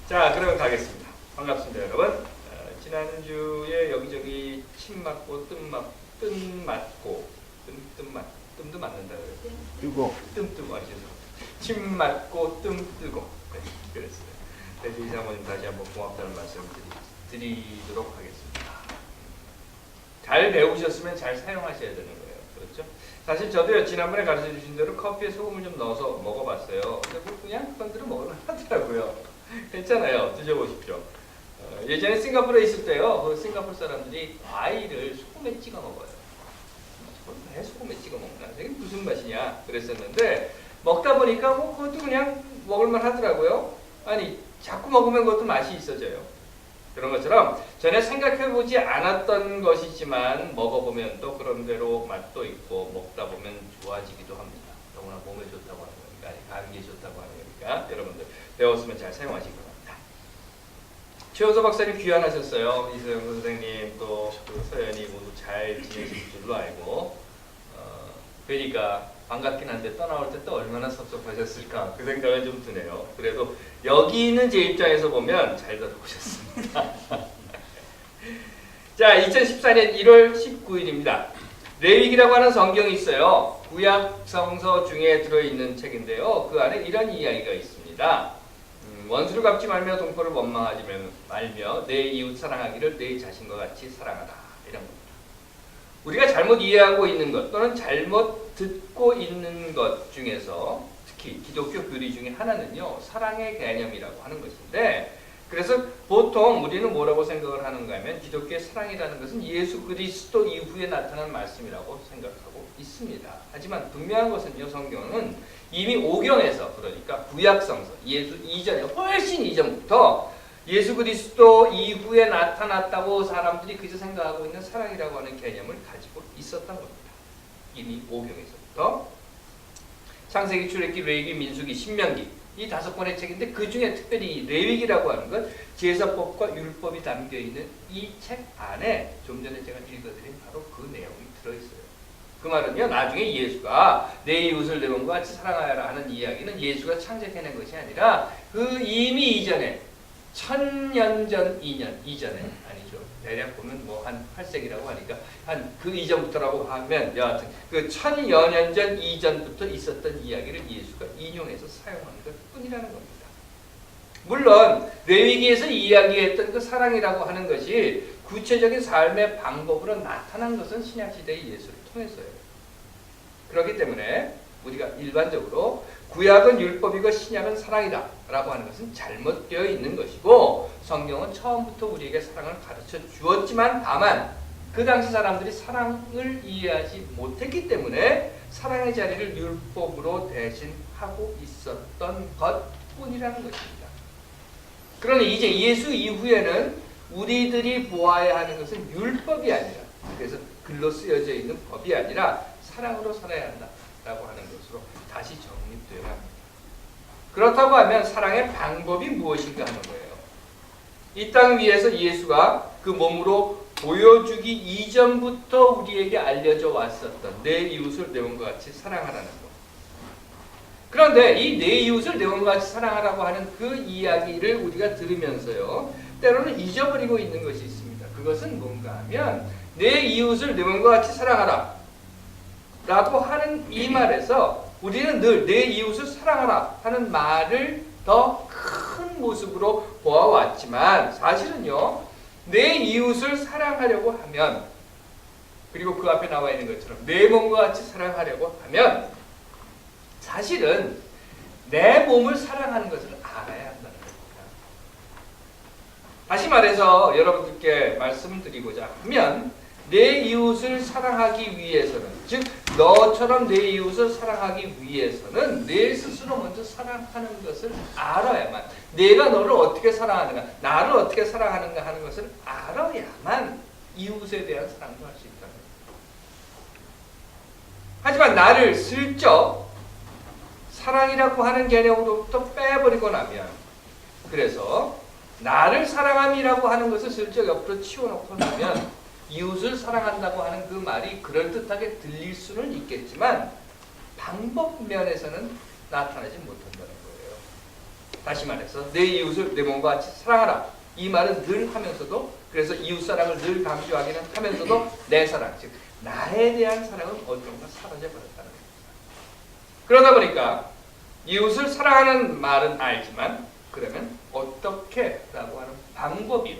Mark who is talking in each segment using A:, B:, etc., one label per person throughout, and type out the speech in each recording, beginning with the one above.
A: 자, 그러면 가겠습니다. 반갑습니다, 여러분. 지난주에 여기저기 침 맞고 뜸 맞고 뜸도 맞는다 그랬어요.
B: 뜨고
A: 뜸뜨고 침 맞고 뜸 뜨고 그랬어요. 그래서 이 사모님 다시 한번 고맙다는 말씀을 드리도록 하겠습니다. 잘 배우셨으면 잘 사용하셔야 되는 거예요. 그렇죠? 사실 저도요, 지난번에 가르쳐 주신 대로 커피에 소금을 좀 넣어서 먹어봤어요. 근데 뭐 그냥 그런대로 먹으면 하더라고요. 괜찮아요. 드셔보십시오. 예전에 싱가포르에 있을 때요, 그 싱가포르 사람들이 과일을 소금에 찍어 먹어요. 왜 소금에 찍어 먹나? 이게 무슨 맛이냐? 그랬었는데 먹다 보니까 뭐 그것도 그냥 먹을만 하더라고요. 아니, 자꾸 먹으면 그것도 맛이 있어져요. 그런 것처럼 전에 생각해보지 않았던 것이지만 먹어보면 또 그런 대로 맛도 있고 먹다 보면 좋아지기도 합니다. 더구나 몸에 좋다고 하는 거니까, 감기에 좋다고 하는 거니까 여러분들 배웠으면 잘 사용하시기 바랍니다. 최호서 박사님 귀환하셨어요. 이소영 선생님 또 그 서연이 모두 잘 지내실 줄로 알고 그러니까 반갑긴 한데 떠나올 때 또 얼마나 섭섭하셨을까 그 생각은 좀 드네요. 그래도 여기 있는 제 입장에서 보면 잘 들어오셨습니다. 자, 2014년 1월 19일입니다. 레위기라고 하는 성경이 있어요. 구약 성서 중에 들어있는 책인데요. 그 안에 이런 이야기가 있습니다. 원수를 갚지 말며 동포를 원망하지 말며 내 이웃 사랑하기를 내 자신과 같이 사랑하다. 이런 겁니다. 우리가 잘못 이해하고 있는 것 또는 잘못 듣고 있는 것 중에서 특히 기독교 교리 중에 하나는요, 사랑의 개념이라고 하는 것인데, 그래서 보통 우리는 뭐라고 생각을 하는가 하면 기독교의 사랑이라는 것은 예수 그리스도 이후에 나타난 말씀이라고 생각하고 있습니다. 하지만 분명한 것은요, 성경은 이미 오경에서, 그러니까 구약성서, 예수 이전에 훨씬 이전부터 예수 그리스도 이후에 나타났다고 사람들이 그저 생각하고 있는 사랑이라고 하는 개념을 가지고 있었던 겁니다. 이미 오경에서부터. 창세기, 출애굽기, 레위기, 민수기, 신명기 이 5권의 책인데 그 중에 특별히 레위기라고 하는 것, 제사법과 율법이 담겨있는 이 책 안에 좀 전에 제가 읽어드린 바로 그 내용이 들어있어요. 그 말은요, 나중에 예수가 내 이웃을 내 몸과 같이 사랑하여라 하는 이야기는 예수가 창작해낸 것이 아니라 그 이미 이전에 1000년 전, 2년 이전에 아니죠. 대략 보면 뭐 한 8세기라고 하니까 한 그 이전부터라고 하면 여하튼 그 1000여 년 전 이전부터 있었던 이야기를 예수가 인용해서 사용하는 것뿐이라는 겁니다. 물론 레위기에서 이야기했던 그 사랑이라고 하는 것이 구체적인 삶의 방법으로 나타난 것은 신약시대의 예수를 통해서요. 그렇기 때문에 우리가 일반적으로 구약은 율법이고 신약은 사랑이다 라고 하는 것은 잘못되어 있는 것이고, 성경은 처음부터 우리에게 사랑을 가르쳐 주었지만 다만 그 당시 사람들이 사랑을 이해하지 못했기 때문에 사랑의 자리를 율법으로 대신하고 있었던 것뿐이라는 것입니다. 그러니 이제 예수 이후에는 우리들이 보아야 하는 것은 율법이 아니라, 그래서 글로 쓰여져 있는 법이 아니라 사랑으로 살아야 한다라고 하는 것으로 다시 정립되어야 합니다. 그렇다고 하면 사랑의 방법이 무엇인가 하는 거예요. 이 땅 위에서 예수가 그 몸으로 보여주기 이전부터 우리에게 알려져 왔었던 내 이웃을 내 몸과 같이 사랑하라는 것. 그런데 이 내 이웃을 내 몸과 같이 사랑하라고 하는 그 이야기를 우리가 들으면서요, 때로는 잊어버리고 있는 것이 있습니다. 그것은 뭔가 하면 내 이웃을 내 몸과 같이 사랑하라 라고 하는 이 말에서 우리는 늘 내 이웃을 사랑하라 하는 말을 더 큰 모습으로 보아왔지만, 사실은요, 내 이웃을 사랑하려고 하면, 그리고 그 앞에 나와 있는 것처럼 내 몸과 같이 사랑하려고 하면 사실은 내 몸을 사랑하는 것을 알아야 한다는 겁니다. 다시 말해서 여러분들께 말씀을 드리고자 하면, 내 이웃을 사랑하기 위해서는, 즉 너처럼 내 이웃을 사랑하기 위해서는 내 스스로 먼저 사랑하는 것을 알아야만, 내가 너를 어떻게 사랑하는가, 나를 어떻게 사랑하는가 하는 것을 알아야만 이웃에 대한 사랑도 할 수 있다는 거예요. 하지만 나를 슬쩍 사랑이라고 하는 개념으로부터 빼버리고 나면, 그래서 나를 사랑함이라고 하는 것을 슬쩍 옆으로 치워놓고 나면 이웃을 사랑한다고 하는 그 말이 그럴듯하게 들릴 수는 있겠지만 방법 면에서는 나타나지 못한다는 거예요. 다시 말해서 내 이웃을 내 몸과 같이 사랑하라. 이 말은 늘 하면서도, 그래서 이웃 사랑을 늘 강조하기는 하면서도 내 사랑, 즉 나에 대한 사랑은 어디론가 사라져 버렸다는 겁니다. 그러다 보니까 이웃을 사랑하는 말은 알지만 그러면 어떻게 라고 하는 방법이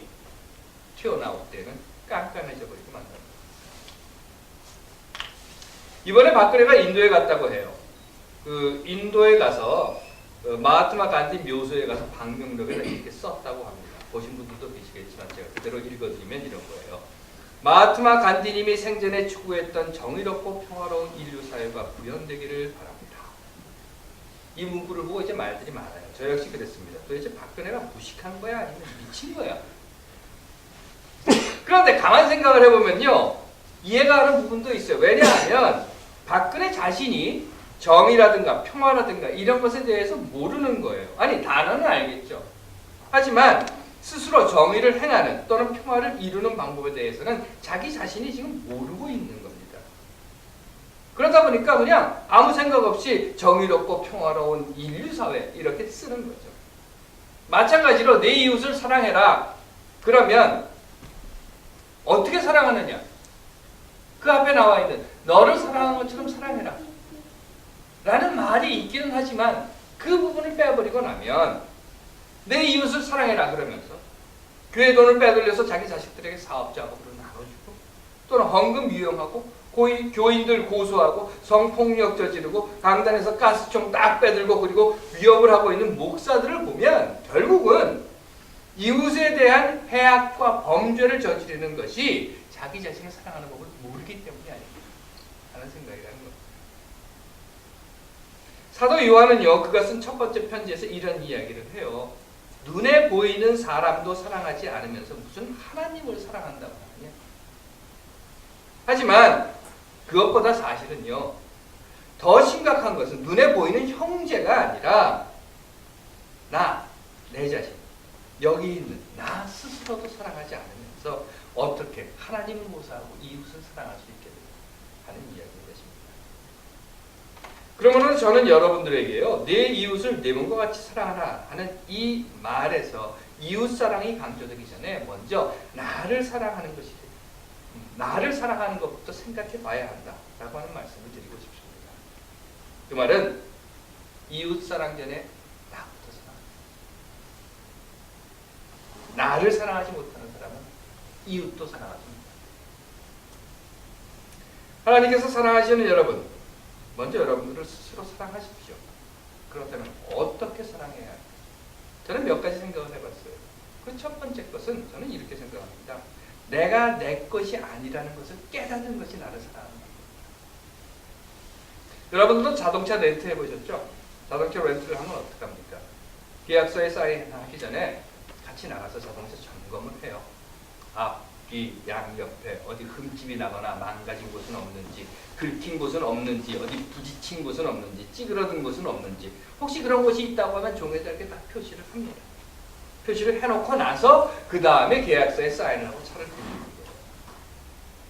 A: 튀어나올 때는 깜깜해져 버리고 만납니다. 이번에 박근혜가 인도에 갔다고 해요. 그 인도에 가서 마하트마 간디 묘소에 가서 방명록에다 이렇게 썼다고 합니다. 보신 분들도 계시겠지만 제가 그대로 읽어드리면 이런 거예요. 마하트마 간디님이 생전에 추구했던 정의롭고 평화로운 인류 사회가 구현되기를 바랍니다. 이 문구를 보고 이제 말들이 많아요. 저 역시 그랬습니다. 도대체 박근혜가 무식한 거야? 아니면 미친 거야? 그런데 가만 생각을 해보면요, 이해가 가는 부분도 있어요. 왜냐하면 박근혜 자신이 정의라든가 평화라든가 이런 것에 대해서 모르는 거예요. 아니, 단어는 알겠죠. 하지만 스스로 정의를 행하는 또는 평화를 이루는 방법에 대해서는 자기 자신이 지금 모르고 있는 겁니다. 그러다 보니까 그냥 아무 생각 없이 정의롭고 평화로운 인류사회 이렇게 쓰는 거죠. 마찬가지로 내 이웃을 사랑해라. 그러면 어떻게 사랑하느냐? 그 앞에 나와 있는 너를 사랑하는 것처럼 사랑해라 라는 말이 있기는 하지만 그 부분을 빼버리고 나면 내 이웃을 사랑해라 그러면서 교회 돈을 빼돌려서 자기 자식들에게 사업자업으로 나눠주고 또는 헌금 유용하고 교인들 고소하고 성폭력 저지르고 강단에서 가스총 딱 빼들고 그리고 위협을 하고 있는 목사들을 보면 결국은 이웃에 대한 해악과 범죄를 저지르는 것이 자기 자신을 사랑하는 법을 모르기 때문이 아닙니다 하는 생각이라는 겁니다. 사도 요한은요, 그가 쓴 첫 번째 편지에서 이런 이야기를 해요. 눈에 보이는 사람도 사랑하지 않으면서 무슨 하나님을 사랑한다고 하느냐. 하지만 그것보다 사실은요, 더 심각한 것은 눈에 보이는 형제가 아니라 내 자신, 여기 있는 나 스스로도 사랑하지 않으면서 어떻게 하나님을 모사하고 이웃을 사랑할 수 있게 하는 이야기인 것입니다. 그러면 저는 여러분들에게요, 내 이웃을 내 몸과 같이 사랑하라 하는 이 말에서 이웃 사랑이 강조되기 전에 먼저 나를 사랑하는 것이 돼요. 나를 사랑하는 것부터 생각해 봐야 한다라고 하는 말씀을 드리고 싶습니다. 그 말은 이웃 사랑 전에 나부터 사랑합니다. 나를 사랑하지 못하는 사람은 이웃도 사랑하지 못합니다. 하나님께서 사랑하시는 여러분, 먼저 여러분들을 스스로 사랑하십시오. 그렇다면 어떻게 사랑해야 할까요? 저는 몇 가지 생각을 해봤어요. 그 첫 번째 것은 저는 이렇게 생각합니다. 내가 내 것이 아니라는 것을 깨닫는 것이 나를 사랑하는 겁니다. 여러분들도 자동차 렌트 해보셨죠? 자동차 렌트를 하면 어떡합니까? 계약서에 사인하기 전에 같이 나가서 자동차 점검을 해요. 앞, 뒤, 양 옆에 어디 흠집이 나거나 망가진 곳은 없는지, 긁힌 곳은 없는지, 어디 부딪힌 곳은 없는지, 찌그러든 곳은 없는지, 혹시 그런 곳이 있다고 하면 종에다 이렇게 딱 표시를 합니다. 표시를 해놓고 나서 그 다음에 계약서에 사인을 하고 차를 빌리는 거예요.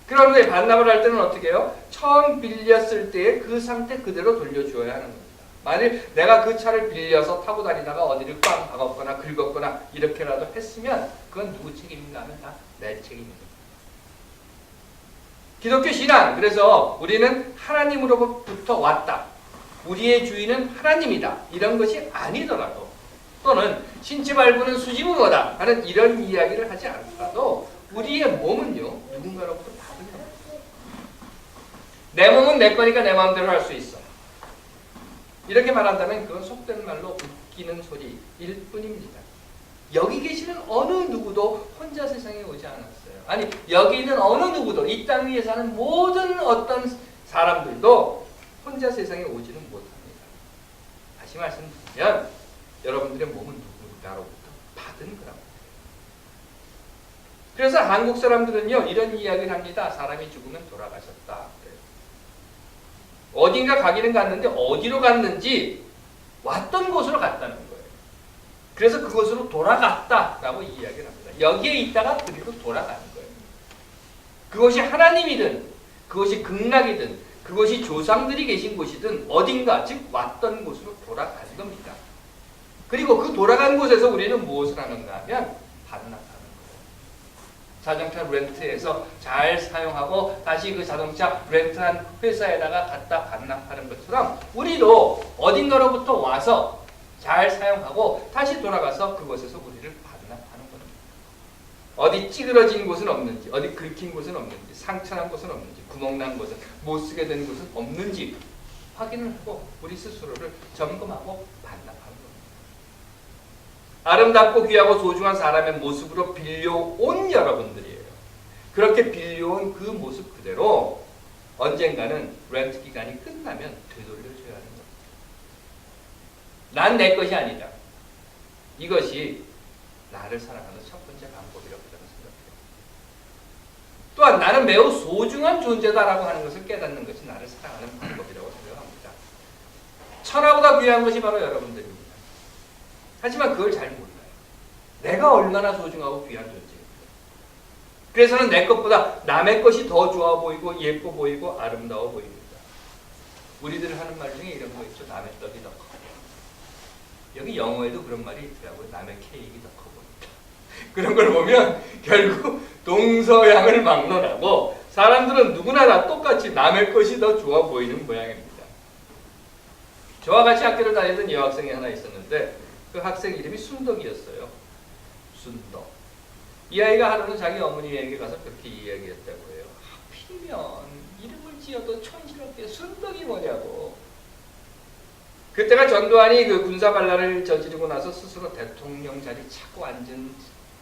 A: 그런 후에 반납을 할 때는 어떻게 해요? 처음 빌렸을 때의 그 상태 그대로 돌려줘야 하는 겁니다. 만일 내가 그 차를 빌려서 타고 다니다가 어디를 꽝 박았거나 긁었거나 이렇게라도 했으면 그건 누구 책임인가 하면 다 내 책임입니다. 기독교 신앙, 그래서 우리는 하나님으로부터 왔다. 우리의 주인은 하나님이다. 이런 것이 아니더라도 또는 신체 발부는 수지부모다 하는 이런 이야기를 하지 않더라도 우리의 몸은요, 누군가로부터 받은 겁니다. 내 몸은 내 거니까 내 마음대로 할 수 있어. 이렇게 말한다면 그건 속된 말로 웃기는 소리일 뿐입니다. 여기 계시는 어느 누구도 혼자 세상에 오지 않았어요. 아니, 여기 있는 어느 누구도 이 땅 위에 사는 모든 어떤 사람들도 혼자 세상에 오지는 못합니다. 다시 말씀드리면 여러분들의 몸은 누군가로부터 받은 거랍니다. 그래서 한국 사람들은요, 이런 이야기를 합니다. 사람이 죽으면 돌아가셨다. 어딘가 가기는 갔는데 어디로 갔는지 왔던 곳으로 갔다는 거예요. 그래서 그곳으로 돌아갔다라고 이야기를 합니다. 여기에 있다가 그리로 돌아가는 거예요. 그것이 하나님이든 그것이 극락이든 그것이 조상들이 계신 곳이든 어딘가 즉 왔던 곳으로 돌아가는 겁니다. 그리고 그 돌아간 곳에서 우리는 무엇을 하는가 하면 반납하는 거예요. 자동차 렌트해서 잘 사용하고 다시 그 자동차 렌트한 회사에다가 갖다 반납하는 것처럼 우리도 어딘가로부터 와서 잘 사용하고 다시 돌아가서 그곳에서 우리를 반납하는 겁니다. 어디 찌그러진 곳은 없는지, 어디 긁힌 곳은 없는지, 상처난 곳은 없는지, 구멍난 곳은, 못 쓰게 된 곳은 없는지 확인을 하고 우리 스스로를 점검하고 반납하는 겁니다. 아름답고 귀하고 소중한 사람의 모습으로 빌려온 여러분들이에요. 그렇게 빌려온 그 모습 그대로 언젠가는 렌트 기간이 끝나면 되돌려줘야 하는 겁니다. 난 내 것이 아니다. 이것이 나를 사랑하는 첫 번째 방법이라고 저는 생각해요. 또한 나는 매우 소중한 존재다라고 하는 것을 깨닫는 것이 나를 사랑하는 방법이라고 생각합니다. 천하보다 귀한 것이 바로 여러분들입니다. 하지만 그걸 잘 몰라요. 내가 얼마나 소중하고 귀한 존재입니다. 그래서는 내 것보다 남의 것이 더 좋아 보이고 예뻐 보이고 아름다워 보입니다. 우리들 하는 말 중에 이런 거 있죠. 남의 떡이 더 커. 여기 영어에도 그런 말이 있더라고요. 남의 케이크가 더 커 보인다. 그런 걸 보면 결국 동서양을 막론하고 사람들은 누구나 다 똑같이 남의 것이 더 좋아 보이는 모양입니다. 저와 같이 학교를 다니던 여학생이 하나 있었는데 그 학생 이름이 순덕이었어요. 순덕. 이 아이가 하루는 자기 어머니에게 가서 그렇게 이야기했다고 해요. 하필이면 이름을 지어도 촌스럽게 순덕이 뭐냐고. 그때가 전두환이 그 군사반란을 저지르고 나서 스스로 대통령 자리 차고 앉은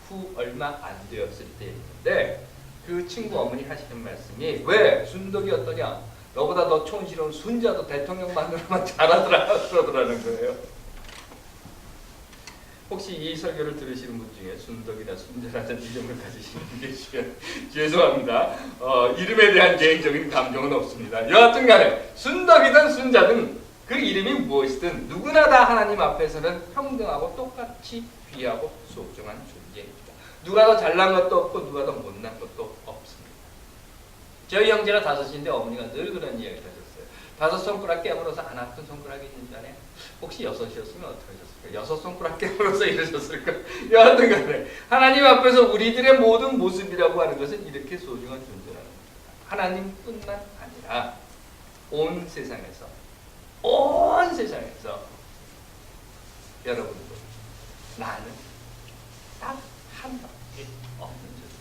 A: 후 얼마 안 되었을 때였는데 그 친구 어머니 하시는 말씀이 왜 순덕이었더냐? 너보다 더 촌스러운 순자도 대통령 만들어만 잘하더라 그러더라는 거예요. 혹시 이 설교를 들으시는 분 중에 순덕이나 순자라는 이름을 가지시는 분 계시면 죄송합니다. 이름에 대한 개인적인 감정은 없습니다. 여하튼 간에 순덕이든 순자든 그 이름이 무엇이든 누구나 다 하나님 앞에서는 평등하고 똑같이 귀하고 소중한 존재입니다. 누가 더 잘난 것도 없고 누가 더 못난 것도 없습니다. 저희 형제가 5인데 어머니가 늘 그런 이야기를 하셨어요. 5 손가락 깨물어서 안 아픈 손가락이 있는 줄 아네? 혹시 6이었으면 어떻게 하셨을까? 6 손가락 깨물어서 이러셨을까? 여하튼 간에 하나님 앞에서 우리들의 모든 모습이라고 하는 것은 이렇게 소중한 존재라는 겁니다. 하나님뿐만 아니라 온 세상에서 여러분들 나는 딱 한 밖에 없는 존재입니다.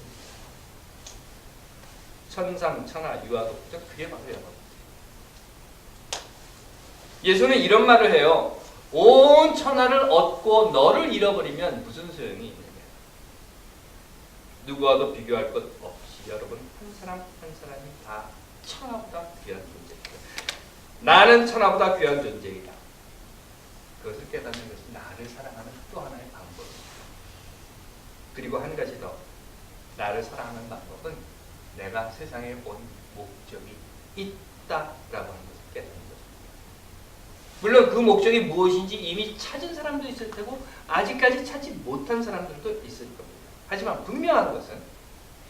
A: 천상, 천하, 유아독자 그게 바로 여러분. 예수는 이런 말을 해요. 온 천하를 얻고 너를 잃어버리면 무슨 소용이 있느냐. 누구와도 비교할 것 없이 여러분 한 사람 한 사람이 다 천하보다 귀한 존재입니다. 나는 천하보다 귀한 존재이다. 그것을 깨닫는 것이 나를 사랑하는 또 하나의 방법입니다. 그리고 한 가지 더. 나를 사랑하는 방법은 내가 세상에 온 목적이 있다라고 하는 것을 깨닫는 것입니다. 물론 그 목적이 무엇인지 이미 찾은 사람도 있을 테고 아직까지 찾지 못한 사람들도 있을 겁니다. 하지만 분명한 것은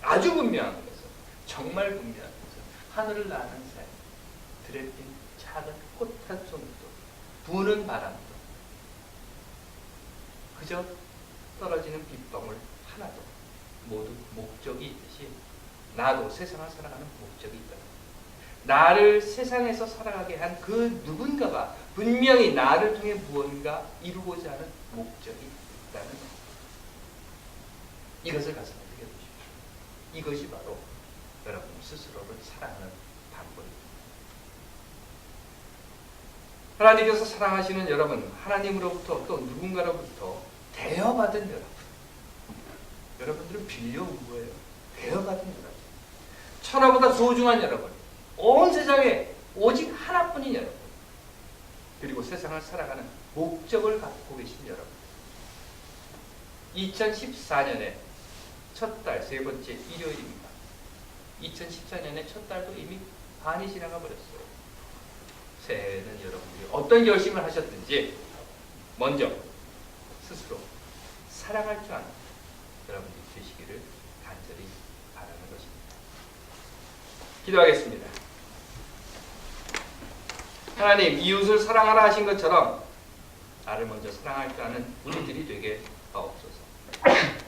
A: 아주 분명한 것은 정말 분명한 것은 하늘을 나는 새, 들에 핀 작은 꽃 한 송이도 부는 바람도 그저 떨어지는 빗방울 하나도 모두 목적이 있듯이 나도 세상을 살아가는 목적이 있다. 나를 세상에서 살아가게 한 그 누군가가 분명히 나를 통해 무언가 이루고자 하는 목적이 있다는 것. 이것을 가슴에 새겨두십시오. 이것이 바로 여러분 스스로를 사랑하는 방법입니다. 하나님께서 사랑하시는 여러분, 하나님으로부터 또 누군가로부터 대여받은 여러분, 여러분들은 빌려온 거예요. 대여받은 여러분, 천하보다 소중한 여러분, 온 세상에 오직 하나뿐인 여러분, 그리고 세상을 살아가는 목적을 갖고 계신 여러분. 2014년에 첫 달, 세 번째 일요일입니다. 2014년에 첫 달도 이미 반이 지나가 버렸어요. 새해에는 여러분들이 어떤 결심을 하셨든지 먼저 스스로 사랑할 줄 아는 여러분들이 되시기를 간절히 바라는 것입니다. 기도하겠습니다. 하나님, 이웃을 사랑하라 하신 것처럼 나를 먼저 사랑할 줄 아는 우리들이 되게 하옵소서.